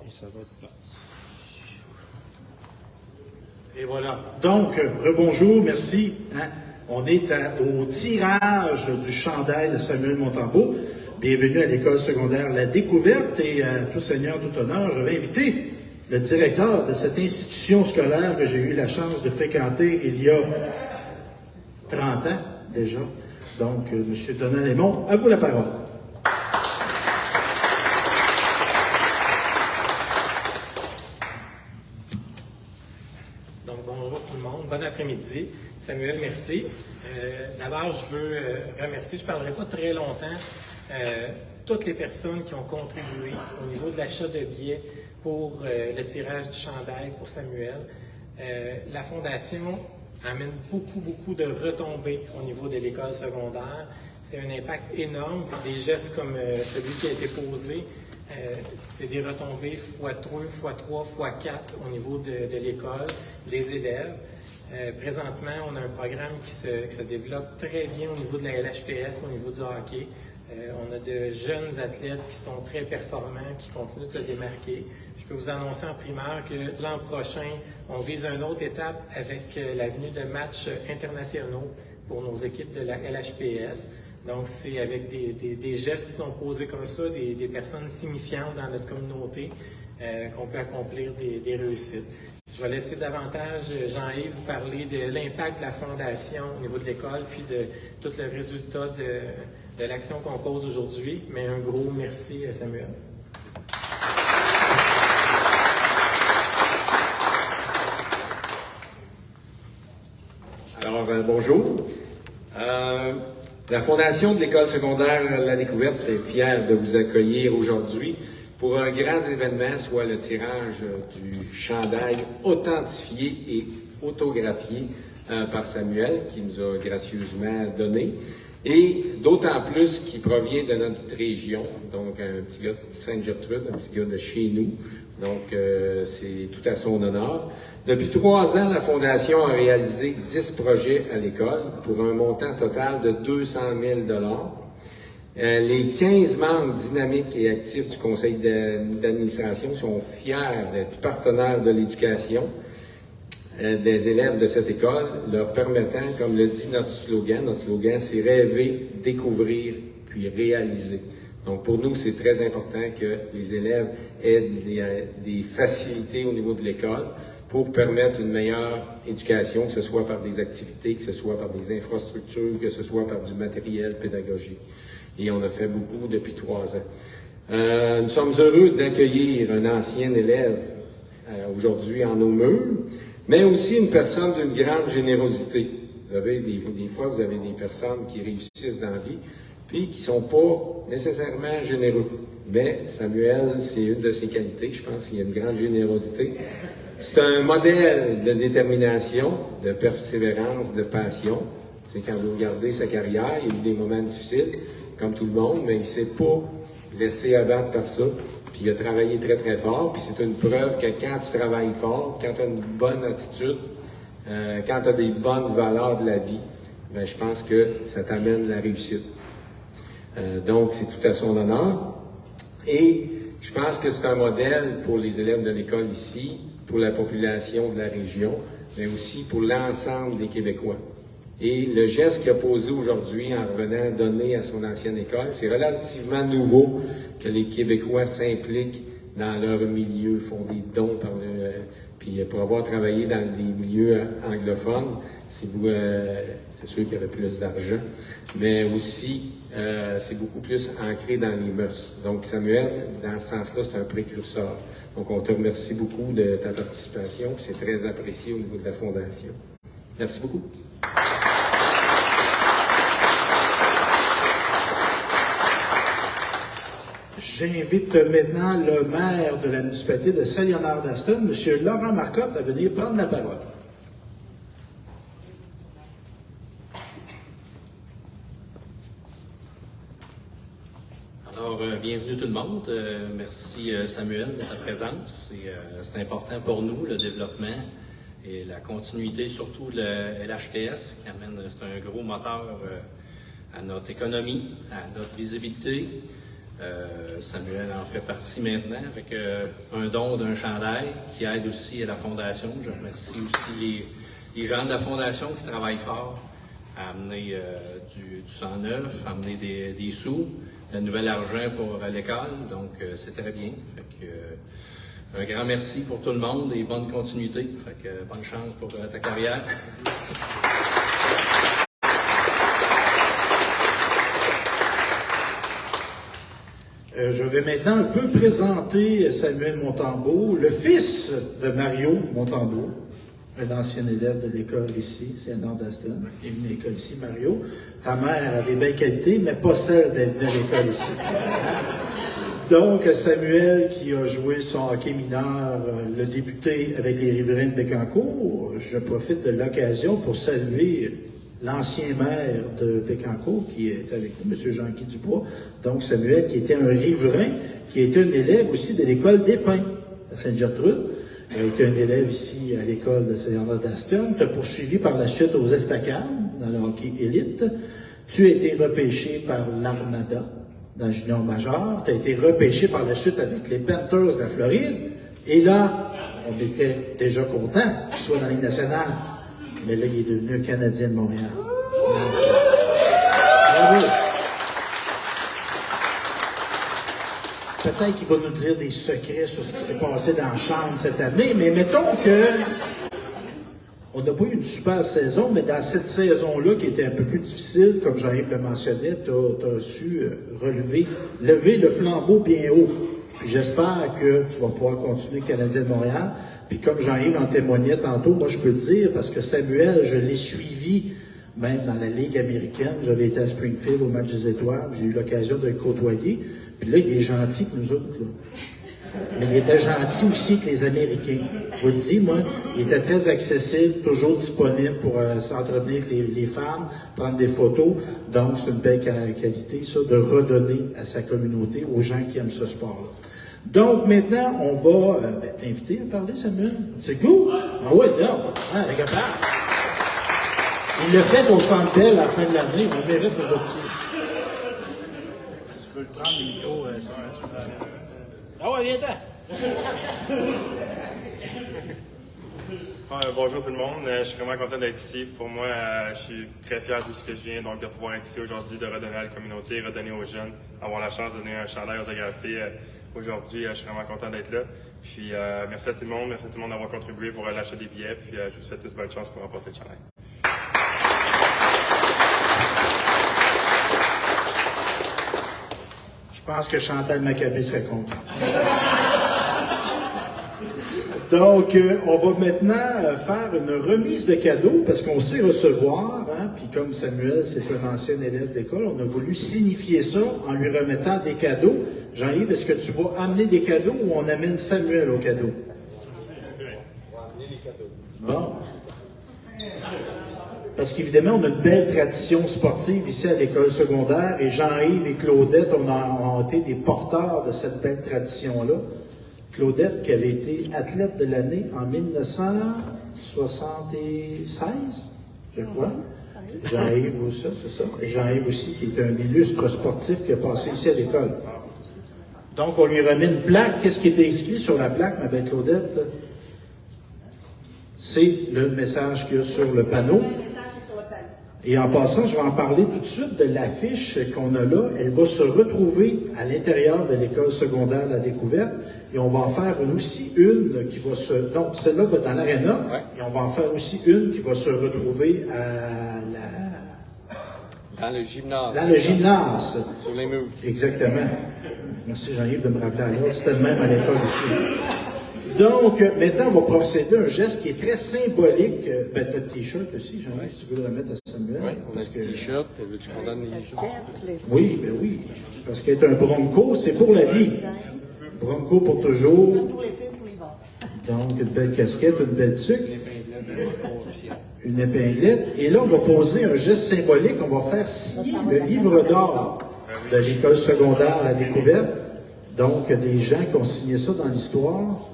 Et ça va de place. Et voilà. Donc, rebonjour, merci. On est au tirage du chandail de Samuel Montembeault. Bienvenue à l'école secondaire La Découverte et à tout seigneur, tout honneur, je vais inviter le directeur de cette institution scolaire que j'ai eu la chance de fréquenter il y a 30 ans déjà. Donc, M. Donald Lemont, à vous la parole. Donc, bonjour tout le monde. Bon après-midi. Samuel, merci. D'abord, je veux remercier, je ne parlerai pas très longtemps, toutes les personnes qui ont contribué au niveau de l'achat de billets pour le tirage du chandail pour Samuel. La Fondation amène beaucoup de retombées au niveau de l'école secondaire. C'est un impact énorme. Des gestes comme celui qui a été posé, c'est des retombées x2, x3, x4 au niveau de l'école, des élèves. Présentement, on a un programme qui se développe très bien au niveau de la LHPS, au niveau du hockey. On a de jeunes athlètes qui sont très performants, qui continuent de se démarquer. Je peux vous annoncer en primeur que l'an prochain, on vise une autre étape avec la venue de matchs internationaux pour nos équipes de la LHPS. Donc, c'est avec des gestes qui sont posés comme ça, des personnes signifiantes dans notre communauté, qu'on peut accomplir des réussites. Je vais laisser davantage Jean-Yves vous parler de l'impact de la Fondation au niveau de l'école, puis de tout le résultat de l'action qu'on pose aujourd'hui. Mais un gros merci à Samuel. Alors, bonjour. La Fondation de l'École secondaire La Découverte est fière de vous accueillir aujourd'hui pour un grand événement, soit le tirage du chandail authentifié et autographié par Samuel, qui nous a gracieusement donné, et d'autant plus qui provient de notre région, donc un petit gars de Sainte-Gertrude, un petit gars de chez nous, donc c'est tout à son honneur. Depuis 3 ans, la Fondation a réalisé 10 projets à l'école pour un montant total de 200 000 $. Les 15 membres dynamiques et actifs du conseil d'administration sont fiers d'être partenaires de l'éducation des élèves de cette école, leur permettant, comme le dit notre slogan c'est rêver, découvrir, puis réaliser. Donc pour nous, c'est très important que les élèves aient des facilités au niveau de l'école pour permettre une meilleure éducation, que ce soit par des activités, que ce soit par des infrastructures, que ce soit par du matériel pédagogique. Et on a fait beaucoup depuis 3 ans. Nous sommes heureux d'accueillir un ancien élève aujourd'hui en nos murs, mais aussi une personne d'une grande générosité. Vous avez des fois, vous avez des personnes qui réussissent dans la vie, puis qui sont pas nécessairement généreux. Mais Samuel, c'est une de ses qualités, je pense qu'il y a une grande générosité. C'est un modèle de détermination, de persévérance, de passion. C'est quand vous regardez sa carrière, il y a eu des moments difficiles, comme tout le monde, mais il ne s'est pas laissé abattre par ça. Puis il a travaillé très, très fort. Puis c'est une preuve que quand tu travailles fort, quand tu as une bonne attitude, quand tu as des bonnes valeurs de la vie, bien, je pense que ça t'amène la réussite. Donc, c'est tout à son honneur. Et je pense que c'est un modèle pour les élèves de l'école ici, pour la population de la région, mais aussi pour l'ensemble des Québécois. Et le geste qu'il a posé aujourd'hui en revenant donner à son ancienne école, c'est relativement nouveau que les Québécois s'impliquent dans leur milieu, font des dons puis pour avoir travaillé dans des milieux anglophones, c'est sûr qu'il y avait plus d'argent, mais aussi c'est beaucoup plus ancré dans les mœurs. Donc Samuel, dans ce sens-là, c'est un précurseur. Donc on te remercie beaucoup de ta participation, puis c'est très apprécié au niveau de la Fondation. Merci beaucoup. J'invite maintenant le maire de la municipalité de Saint-Léonard-d'Aston, M. Laurent Marcotte, à venir prendre la parole. Alors, bienvenue tout le monde. Merci Samuel de ta présence. C'est important pour nous, le développement et la continuité, surtout le LHPS, qui c'est un gros moteur à notre économie, à notre visibilité. Samuel en fait partie maintenant avec un don d'un chandail qui aide aussi à la Fondation. Je remercie aussi les gens de la Fondation qui travaillent fort à amener du sang neuf, à amener des sous, de nouvel argent pour l'école. Donc, c'est très bien. Fait que, un grand merci pour tout le monde et bonne continuité. Fait que, bonne chance pour ta carrière. Je vais maintenant un peu présenter Samuel Montembeault, le fils de Mario Montembeault, un ancien élève de l'école ici, c'est un d'Aston. Il est venu à l'école ici, Mario. Ta mère a des belles qualités, mais pas celle d'être venu à l'école ici. Donc, Samuel, qui a joué son hockey mineur, l'a débuté avec les Riverains de Bécancour. Je profite de l'occasion pour saluer l'ancien maire de Bécancour, qui est avec nous, M. Jean-Guy Dubois. Donc, Samuel, qui était un riverain, qui était un élève aussi de l'école des Pins, à Sainte-Gertrude. Il a été un élève ici à l'école de Saint-Léonard d'Aston. Tu as poursuivi par la suite aux Estacades, dans le hockey élite. Tu as été repêché par l'Armada, dans le junior major. Tu as été repêché par la suite avec les Panthers de la Floride. Et là, on était déjà content qu'il soit dans la Ligue nationale. Mais là, il est devenu un Canadien de Montréal. Bravo. Peut-être qu'il va nous dire des secrets sur ce qui s'est passé dans la chambre cette année, mais mettons que on n'a pas eu une super saison, mais dans cette saison-là, qui était un peu plus difficile, comme Jean-Yves le mentionnait, tu as su lever le flambeau bien haut. Puis j'espère que tu vas pouvoir continuer Canadien de Montréal. Puis comme Jean-Yves en témoignait tantôt, moi je peux te dire, parce que Samuel, je l'ai suivi même dans la Ligue américaine. J'avais été à Springfield au match des Étoiles, j'ai eu l'occasion de le côtoyer. Puis là, il est gentil que nous autres, là. Mais il était gentil aussi que les Américains. Je vous le dis, moi, il était très accessible, toujours disponible pour s'entretenir avec les femmes, prendre des photos. Donc, c'est une belle qualité, ça, de redonner à sa communauté, aux gens qui aiment ce sport-là. Donc, maintenant, on va t'inviter à parler, Samuel. C'est cool? Ah ouais, non. Ah, t'es capable. Il l'a fait au Centre Bell à la fin de l'année. On mérite aujourd'hui. Tu peux le prendre, le micro, Samuel? Ah ouais, viens-t'en. Bonjour tout le monde, je suis vraiment content d'être ici. Pour moi, je suis très fier de ce que je viens, donc de pouvoir être ici aujourd'hui, de redonner à la communauté, redonner aux jeunes, avoir la chance de donner un chandail autographié aujourd'hui. Je suis vraiment content d'être là. Puis merci à tout le monde d'avoir contribué pour l'achat des billets. Puis je vous souhaite tous bonne chance pour remporter le chandail. Je pense que Chantal Maccabé serait content. Donc, on va maintenant faire une remise de cadeaux parce qu'on sait recevoir, hein, puis comme Samuel, c'est un ancien élève d'école, on a voulu signifier ça en lui remettant des cadeaux. Jean-Yves, est-ce que tu vas amener des cadeaux ou on amène Samuel aux cadeaux? On va amener les cadeaux. Bon. Parce qu'évidemment, on a une belle tradition sportive ici à l'école secondaire et Jean-Yves et Claudette ont été des porteurs de cette belle tradition-là. Claudette, qui avait été athlète de l'année en 1976, je crois. Jean-Yves aussi, c'est ça. Et Jean-Yves aussi, qui est un illustre sportif qui a passé ici à l'école. Donc, on lui remet une plaque. Qu'est-ce qui était écrit sur la plaque, ma belle Claudette? C'est le message qu'il y a sur le panneau. Et en passant, je vais en parler tout de suite de l'affiche qu'on a là. Elle va se retrouver à l'intérieur de l'école secondaire La Découverte. Et on va en faire aussi une qui va se... Donc, celle-là va dans l'aréna. Ouais. Et on va en faire aussi une qui va se retrouver à Dans le gymnase. Dans le gymnase. Sur les murs. Exactement. Merci Jean-Yves de me rappeler à l'ordre. C'était le même à l'école ici. Donc, maintenant, on va procéder à un geste qui est très symbolique. Ben, tu as le T-shirt aussi, Jean-Yves, si tu veux le remettre à Samuel. Oui, on a le T-shirt. Veux-tu qu'on donne les Oui, ben oui. Parce qu'être un bronco, c'est pour la vie. Bronco pour toujours. Pour l'été, pour l'hiver. Donc, une belle casquette, une belle tuque. Une épinglette. Et là, on va poser un geste symbolique. On va faire signer le livre d'or de l'école secondaire La Découverte. Donc, des gens qui ont signé ça dans l'histoire.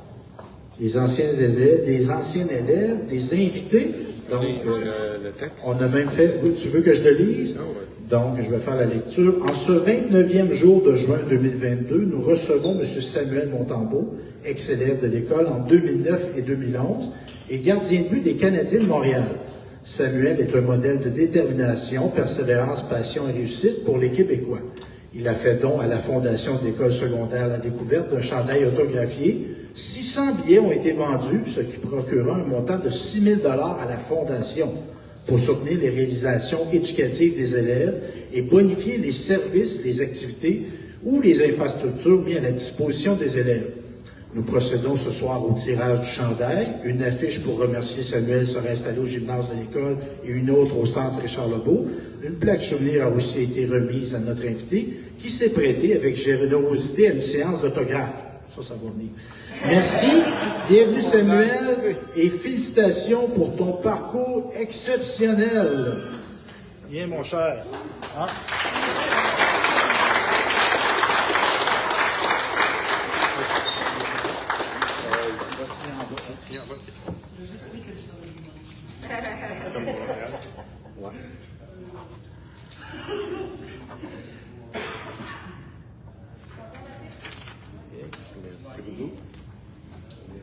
Des anciens élèves, des invités. Donc, le texte. On a même fait... Tu veux que je le lise? Donc, je vais faire la lecture. En ce 29e jour de juin 2022, nous recevons M. Samuel Montembeault, ex-élève de l'école en 2009 et 2011 et gardien de but des Canadiens de Montréal. Samuel est un modèle de détermination, persévérance, passion et réussite pour les Québécois. Il a fait don à la Fondation de l'école secondaire La Découverte d'un chandail autographié. 600 billets ont été vendus, ce qui procurera un montant de 6 000 $ à la Fondation pour soutenir les réalisations éducatives des élèves et bonifier les services, les activités ou les infrastructures mis à la disposition des élèves. Nous procédons ce soir au tirage du chandail. Une affiche pour remercier Samuel sera installée au gymnase de l'école et une autre au centre Richard-Lebeau. Une plaque souvenir a aussi été remise à notre invité qui s'est prêté avec générosité à une séance d'autographe. Ça va venir. Merci, bienvenue Samuel et félicitations pour ton parcours exceptionnel. Bien mon cher. Hein?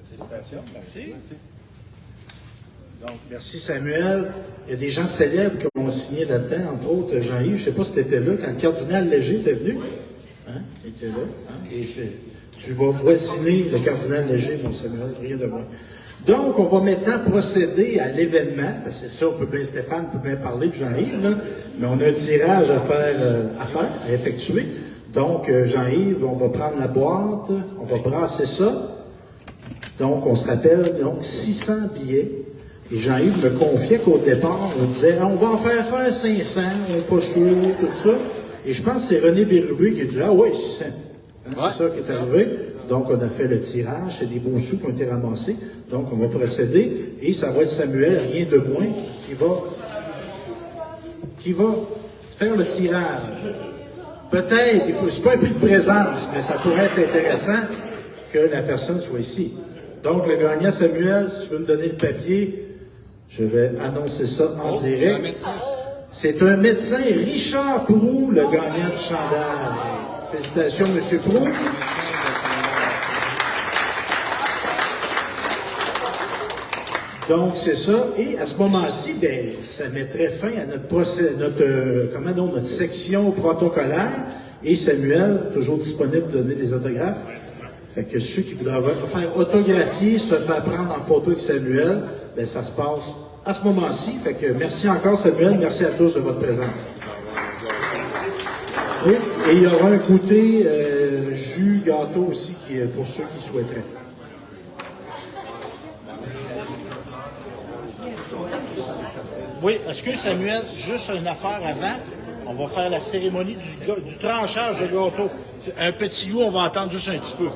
Félicitations, merci. Donc, merci Samuel. Il y a des gens célèbres qui ont signé là-dedans, entre autres Jean-Yves. Je ne sais pas si tu étais là quand le cardinal Léger était venu. Hein? Il était là. Hein? Et tu vas voisiner le cardinal Léger, mon Samuel, rien de moins. Donc, on va maintenant procéder à l'événement. C'est ça, Stéphane peut bien parler, puis Jean-Yves, là, mais on a un tirage à effectuer. Donc, Jean-Yves, on va prendre la boîte, on va brasser ça. Donc, on se rappelle, donc, 600 billets. Et Jean-Yves me confiait qu'au départ, on disait, on va en faire 500, on n'est pas sûr, tout ça. Et je pense que c'est René Bérubé qui a dit, ah oui, 600. Hein, c'est ça qui est arrivé. Donc, on a fait le tirage, c'est des beaux sous qui ont été ramassés. Donc, on va procéder. Et ça va être Samuel, rien de moins, qui va faire le tirage. Peut-être, c'est pas un prix de présence, mais ça pourrait être intéressant que la personne soit ici. Donc, le gagnant, Samuel, si tu veux me donner le papier, je vais annoncer ça en direct. C'est un médecin, Richard Proulx, le gagnant du chandail. Félicitations, M. Proulx. Donc, c'est ça. Et à ce moment-ci, ben, ça mettrait fin à notre section protocolaire. Et Samuel, toujours disponible pour donner des autographes. Fait que ceux qui voudraient faire autographier, se faire prendre en photo avec Samuel, ben, ça se passe à ce moment-ci. Fait que merci encore, Samuel. Merci à tous de votre présence. Oui, et il y aura un goûter jus, gâteau aussi qui est pour ceux qui souhaiteraient. Oui, excuse Samuel, juste une affaire avant. On va faire la cérémonie du tranchage de gâteau. Un petit goût, on va attendre juste un petit peu.